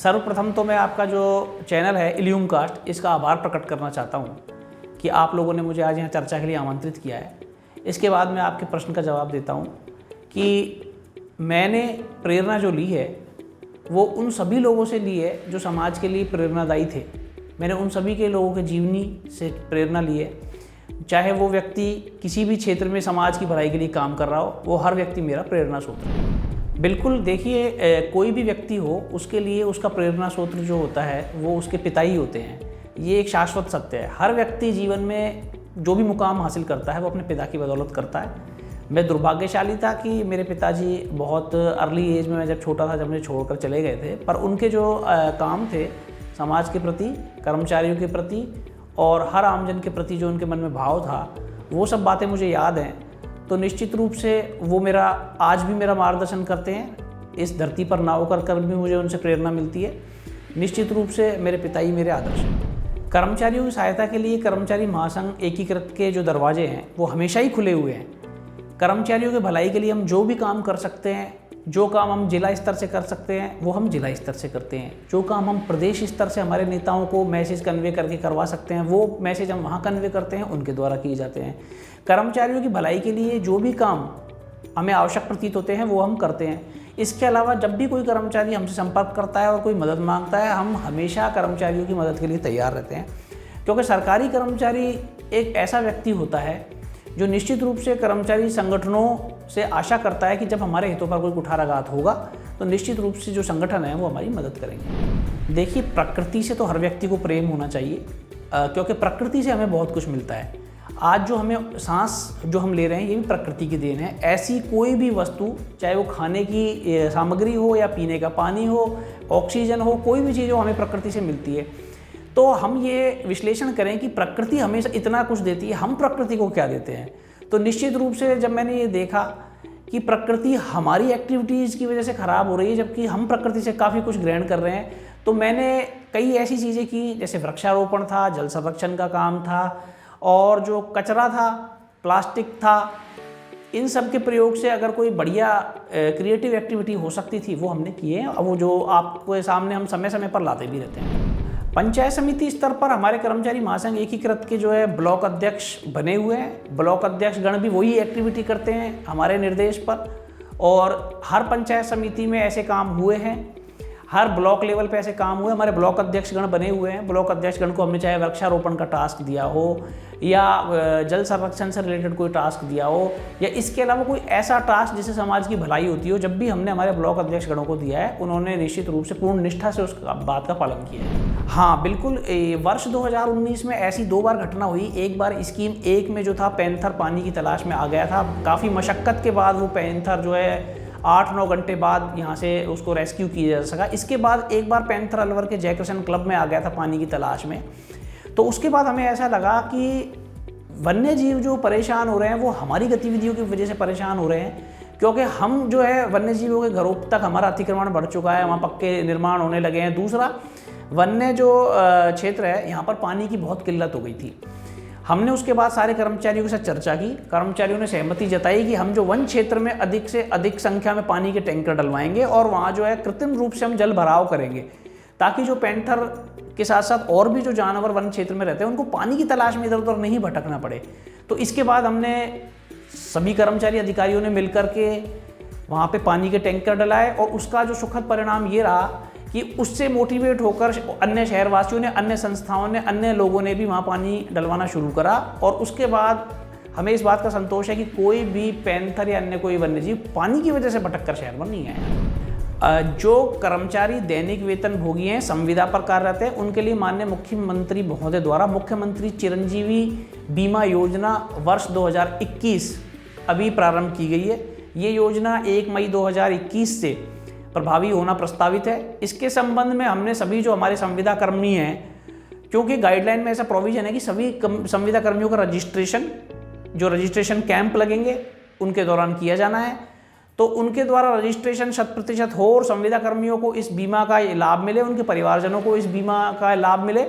सर्वप्रथम तो मैं आपका जो चैनल है इल्यूम कास्ट, इसका आभार प्रकट करना चाहता हूँ कि आप लोगों ने मुझे आज यहाँ चर्चा के लिए आमंत्रित किया है। इसके बाद मैं आपके प्रश्न का जवाब देता हूँ कि मैंने प्रेरणा जो ली है वो उन सभी लोगों से ली है जो समाज के लिए प्रेरणादायी थे। मैंने उन सभी के लोगों के जीवनी से प्रेरणा ली है, चाहे वो व्यक्ति किसी भी क्षेत्र में समाज की भलाई के लिए काम कर रहा हो, वो हर व्यक्ति मेरा प्रेरणा स्रोत है। बिल्कुल देखिए, कोई भी व्यक्ति हो उसके लिए उसका प्रेरणा स्रोत जो होता है वो उसके पिता ही होते हैं। ये एक शाश्वत सत्य है। हर व्यक्ति जीवन में जो भी मुकाम हासिल करता है वो अपने पिता की बदौलत करता है। मैं दुर्भाग्यशाली था कि मेरे पिताजी बहुत अर्ली एज में, मैं जब छोटा था, जब मुझे छोड़कर चले गए थे, पर उनके जो काम थे समाज के प्रति, कर्मचारियों के प्रति और हर आमजन के प्रति जो उनके मन में भाव था, वो सब बातें मुझे याद हैं। तो निश्चित रूप से वो आज भी मेरा मार्गदर्शन करते हैं। इस धरती पर ना होकर कर भी मुझे उनसे प्रेरणा मिलती है। निश्चित रूप से मेरे पिता ही मेरे आदर्श हैं। कर्मचारियों की सहायता के लिए कर्मचारी महासंघ एकीकृत के जो दरवाजे हैं वो हमेशा ही खुले हुए हैं। कर्मचारियों की भलाई के लिए हम जो भी काम कर सकते हैं, जो काम हम जिला स्तर से कर सकते हैं वो हम जिला स्तर से करते हैं। जो काम हम प्रदेश स्तर से हमारे नेताओं को मैसेज कन्वे करके करवा सकते हैं वो मैसेज हम वहाँ कन्वे करते हैं, उनके द्वारा किए जाते हैं। कर्मचारियों की भलाई के लिए जो भी काम हमें आवश्यक प्रतीत होते हैं वो हम करते हैं। इसके अलावा जब भी कोई कर्मचारी हमसे संपर्क करता है और कोई मदद मांगता है, हम हमेशा कर्मचारियों की मदद के लिए तैयार रहते हैं, क्योंकि सरकारी कर्मचारी एक ऐसा व्यक्ति होता है जो निश्चित रूप से कर्मचारी संगठनों से आशा करता है कि जब हमारे हितों पर कोई कुठाराघात होगा तो निश्चित रूप से जो संगठन है वो हमारी मदद करेंगे। देखिए, प्रकृति से तो हर व्यक्ति को प्रेम होना चाहिए, क्योंकि प्रकृति से हमें बहुत कुछ मिलता है। आज जो हमें सांस जो हम ले रहे हैं ये भी प्रकृति की देन है। ऐसी कोई भी वस्तु, चाहे वो खाने की सामग्री हो या पीने का पानी हो, ऑक्सीजन हो, कोई भी चीज़ हो, हमें प्रकृति से मिलती है। तो हम ये विश्लेषण करें कि प्रकृति हमें इतना कुछ देती है, हम प्रकृति को क्या देते हैं। तो निश्चित रूप से जब मैंने ये देखा कि प्रकृति हमारी एक्टिविटीज़ की वजह से ख़राब हो रही है जबकि हम प्रकृति से काफ़ी कुछ ग्रहण कर रहे हैं, तो मैंने कई ऐसी चीज़ें की, जैसे वृक्षारोपण था, जल संरक्षण का काम था, और जो कचरा था, प्लास्टिक था, इन सब के प्रयोग से अगर कोई बढ़िया क्रिएटिव एक्टिविटी हो सकती थी वो हमने किए हैं। अब वो जो आपके सामने हम समय समय पर लाते भी रहते हैं। पंचायत समिति स्तर पर हमारे कर्मचारी महासंघ एकीकृत के जो है ब्लॉक अध्यक्ष बने हुए हैं। ब्लॉक अध्यक्ष गण भी वही एक्टिविटी करते हैं हमारे निर्देश पर, और हर पंचायत समिति में ऐसे काम हुए हैं, हर ब्लॉक लेवल पे ऐसे काम हुए। हमारे ब्लॉक अध्यक्ष गण बने हुए हैं। ब्लॉक अध्यक्ष गण को हमने चाहे वृक्षारोपण का टास्क दिया हो या जल संरक्षण से रिलेटेड कोई टास्क दिया हो या इसके अलावा कोई ऐसा टास्क जिससे समाज की भलाई होती हो, जब भी हमने हमारे ब्लॉक अध्यक्ष गणों को दिया है उन्होंने निश्चित रूप से पूर्ण निष्ठा से उस बात का पालन किया है। हाँ बिल्कुल, वर्ष 2019 में ऐसी 2 बार घटना हुई। एक बार स्कीम 1 में जो था पैंथर पानी की तलाश में आ गया था। काफ़ी मशक्क़त के बाद वो पैंथर जो है 8-9 घंटे बाद यहाँ से उसको रेस्क्यू किया जा सका। इसके बाद एक बार पैंथर अलवर के जयकृष्ण क्लब में आ गया था पानी की तलाश में। तो उसके बाद हमें ऐसा लगा कि वन्य जीव जो परेशान हो रहे हैं वो हमारी गतिविधियों की वजह से परेशान हो रहे हैं, क्योंकि हम जो है वन्य जीवों के घरों तक हमारा अतिक्रमण बढ़ चुका है, वहाँ पक्के निर्माण होने लगे हैं। दूसरा, वन्य जो क्षेत्र है यहाँ पर पानी की बहुत किल्लत हो गई थी। हमने उसके बाद सारे कर्मचारियों के साथ चर्चा की। कर्मचारियों ने सहमति जताई कि हम जो वन क्षेत्र में अधिक से अधिक संख्या में पानी के टैंकर डलवाएंगे और वहाँ जो है कृत्रिम रूप से हम जल भराव करेंगे, ताकि जो पैंथर के साथ साथ और भी जो जानवर वन क्षेत्र में रहते हैं उनको पानी की तलाश में इधर उधर नहीं भटकना पड़े। तो इसके बाद हमने सभी कर्मचारी अधिकारियों ने मिलकर के वहाँ पे पानी के टैंकर डलाए और उसका जो सुखद परिणाम ये रहा कि उससे मोटिवेट होकर अन्य शहरवासियों ने, अन्य संस्थाओं ने, अन्य लोगों ने भी वहाँ पानी डलवाना शुरू करा। और उसके बाद हमें इस बात का संतोष है कि कोई भी पैंथर या अन्य कोई वन्यजीव पानी की वजह से भटक कर शहर में नहीं आया। जो कर्मचारी दैनिक वेतन भोगी हैं, संविदा पर कार्यरत हैं, उनके लिए माननीय मुख्यमंत्री महोदय द्वारा मुख्यमंत्री चिरंजीवी बीमा योजना वर्ष 2021 अभी प्रारंभ की गई है। ये योजना 1 मई 2021 से प्रभावी होना प्रस्तावित है। इसके संबंध में हमने सभी जो हमारे संविदा कर्मी हैं, क्योंकि गाइडलाइन में ऐसा प्रोविजन है कि सभी संविदा कर्मियों का रजिस्ट्रेशन कैंप लगेंगे उनके दौरान किया जाना है, तो उनके द्वारा रजिस्ट्रेशन 100% हो और संविदा कर्मियों को इस बीमा का लाभ मिले, उनके परिवारजनों को इस बीमा का लाभ मिले।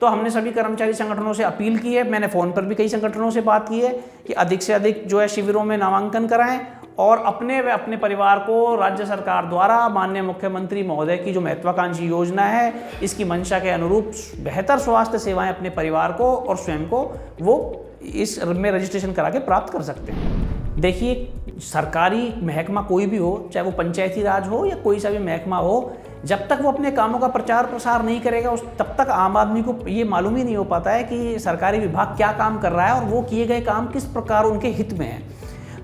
तो हमने सभी कर्मचारी संगठनों से अपील की है, मैंने फ़ोन पर भी कई संगठनों से बात की है कि अधिक से अधिक जो है शिविरों में नामांकन कराएं और अपने व अपने परिवार को राज्य सरकार द्वारा माननीय मुख्यमंत्री महोदय की जो महत्वाकांक्षी योजना है, इसकी मंशा के अनुरूप बेहतर स्वास्थ्य सेवाएं अपने परिवार को और स्वयं को वो इस में रजिस्ट्रेशन करा के प्राप्त कर सकते हैं। देखिए, सरकारी महकमा कोई भी हो, चाहे वो पंचायती राज हो या कोई सा भी महकमा हो, जब तक वो अपने कामों का प्रचार प्रसार नहीं करेगा तब तक आम आदमी को ये मालूम ही नहीं हो पाता है कि सरकारी विभाग क्या काम कर रहा है और वो किए गए काम किस प्रकार उनके हित में है।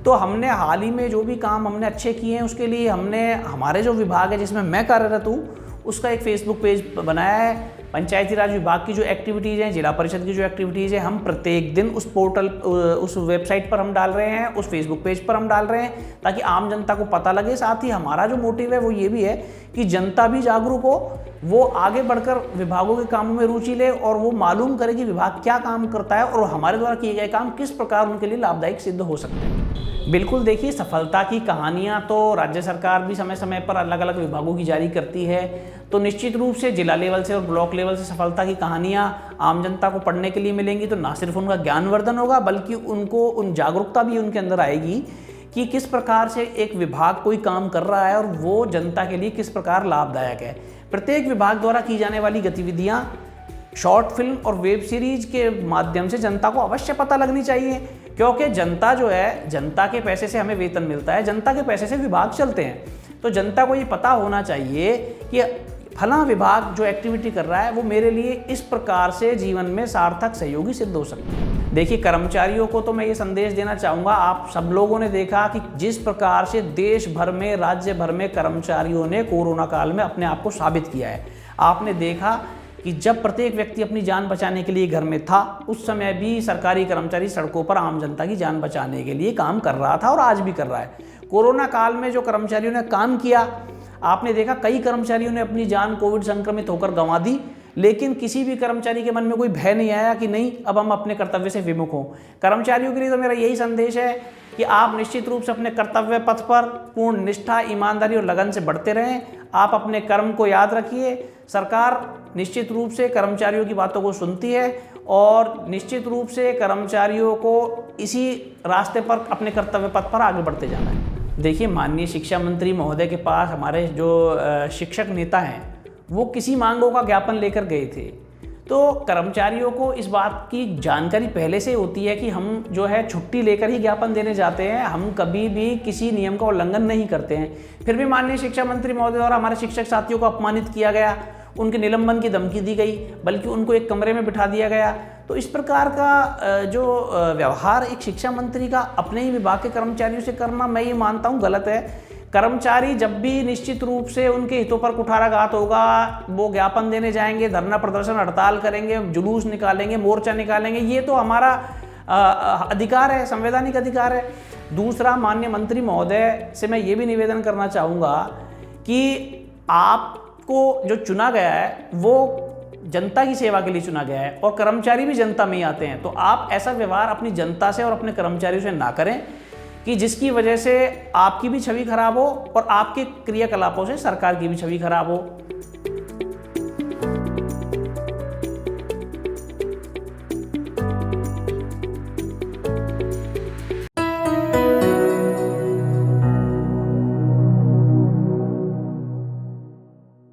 तो हमने हाल ही में जो भी काम हमने अच्छे किए हैं, उसके लिए हमने हमारे जो विभाग है जिसमें मैं कार्यरत हूँ, उसका एक फेसबुक पेज बनाया है। पंचायती राज विभाग की जो एक्टिविटीज़ हैं, जिला परिषद की जो एक्टिविटीज़ हैं, हम प्रत्येक दिन उस पोर्टल, उस वेबसाइट पर हम डाल रहे हैं, उस फेसबुक पेज पर हम डाल रहे हैं, ताकि आम जनता को पता लगे। साथ ही हमारा जो मोटिव है वो ये भी है कि जनता भी जागरूक हो, वो आगे बढ़कर विभागों के कामों में रुचि ले और वो मालूम करे कि विभाग क्या काम करता है और हमारे द्वारा किए गए काम किस प्रकार उनके लिए लाभदायक सिद्ध हो सकते हैं। बिल्कुल, देखिए, सफलता की कहानियाँ तो राज्य सरकार भी समय समय पर अलग अलग विभागों की जारी करती है। तो निश्चित रूप से जिला लेवल से और ब्लॉक लेवल से सफलता की कहानियाँ आम जनता को पढ़ने के लिए मिलेंगी। तो ना सिर्फ उनका ज्ञानवर्धन होगा, बल्कि उनको उन जागरूकता भी उनके अंदर आएगी कि किस प्रकार से एक विभाग कोई काम कर रहा है और वो जनता के लिए किस प्रकार लाभदायक है। प्रत्येक विभाग द्वारा की जाने वाली गतिविधियाँ शॉर्ट फिल्म और वेब सीरीज के माध्यम से जनता को अवश्य पता लगनी चाहिए, क्योंकि जनता जो है, जनता के पैसे से हमें वेतन मिलता है, जनता के पैसे से विभाग चलते हैं। तो जनता को ये पता होना चाहिए कि फला विभाग जो एक्टिविटी कर रहा है वो मेरे लिए इस प्रकार से जीवन में सार्थक सहयोगी सिद्ध हो सकता है। देखिए, कर्मचारियों को तो मैं ये संदेश देना चाहूँगा, आप सब लोगों ने देखा कि जिस प्रकार से देश भर में, राज्य भर में कर्मचारियों ने कोरोना काल में अपने आप को साबित किया है। आपने देखा कि जब प्रत्येक व्यक्ति अपनी जान बचाने के लिए घर में था, उस समय भी सरकारी कर्मचारी सड़कों पर आम जनता की जान बचाने के लिए काम कर रहा था और आज भी कर रहा है। कोरोना काल में जो कर्मचारियों ने काम किया, आपने देखा कई कर्मचारियों ने अपनी जान कोविड संक्रमित होकर गंवा दी, लेकिन किसी भी कर्मचारी के मन में कोई भय नहीं आया कि नहीं, अब हम अपने कर्तव्य से विमुख हों। कर्मचारियों के लिए तो मेरा यही संदेश है कि आप निश्चित रूप से अपने कर्तव्य पथ पर पूर्ण निष्ठा, ईमानदारी और लगन से बढ़ते रहें। आप अपने कर्म को याद रखिए। सरकार निश्चित रूप से कर्मचारियों की बातों को सुनती है और निश्चित रूप से कर्मचारियों को इसी रास्ते पर, अपने कर्तव्य पथ पर आगे बढ़ते जाना है। देखिए, माननीय शिक्षा मंत्री महोदय के पास हमारे जो शिक्षक नेता हैं, वो किसी मांगों का ज्ञापन लेकर गए थे। तो कर्मचारियों को इस बात की जानकारी पहले से होती है कि हम जो है छुट्टी लेकर ही ज्ञापन देने जाते हैं, हम कभी भी किसी नियम का उल्लंघन नहीं करते हैं। फिर भी माननीय शिक्षा मंत्री महोदय द्वारा हमारे शिक्षक साथियों को अपमानित किया गया, उनके निलंबन की धमकी दी गई, बल्कि उनको एक कमरे में बिठा दिया गया। तो इस प्रकार का जो व्यवहार एक शिक्षा मंत्री का अपने ही विभाग के कर्मचारियों से करना, मैं ये मानता हूँ गलत है। कर्मचारी जब भी निश्चित रूप से उनके हितों पर कुठाराघात होगा, वो ज्ञापन देने जाएंगे, धरना प्रदर्शन हड़ताल करेंगे, जुलूस निकालेंगे, मोर्चा निकालेंगे, ये तो हमारा अधिकार है, संवैधानिक अधिकार है। दूसरा, माननीय मंत्री महोदय से मैं ये भी निवेदन करना चाहूँगा कि आपको जो चुना गया है वो जनता की सेवा के लिए चुना गया है और कर्मचारी भी जनता में ही आते हैं। तो आप ऐसा व्यवहार अपनी जनता से और अपने कर्मचारियों से ना करें कि जिसकी वजह से आपकी भी छवि खराब हो और आपके क्रियाकलापों से सरकार की भी छवि खराब हो।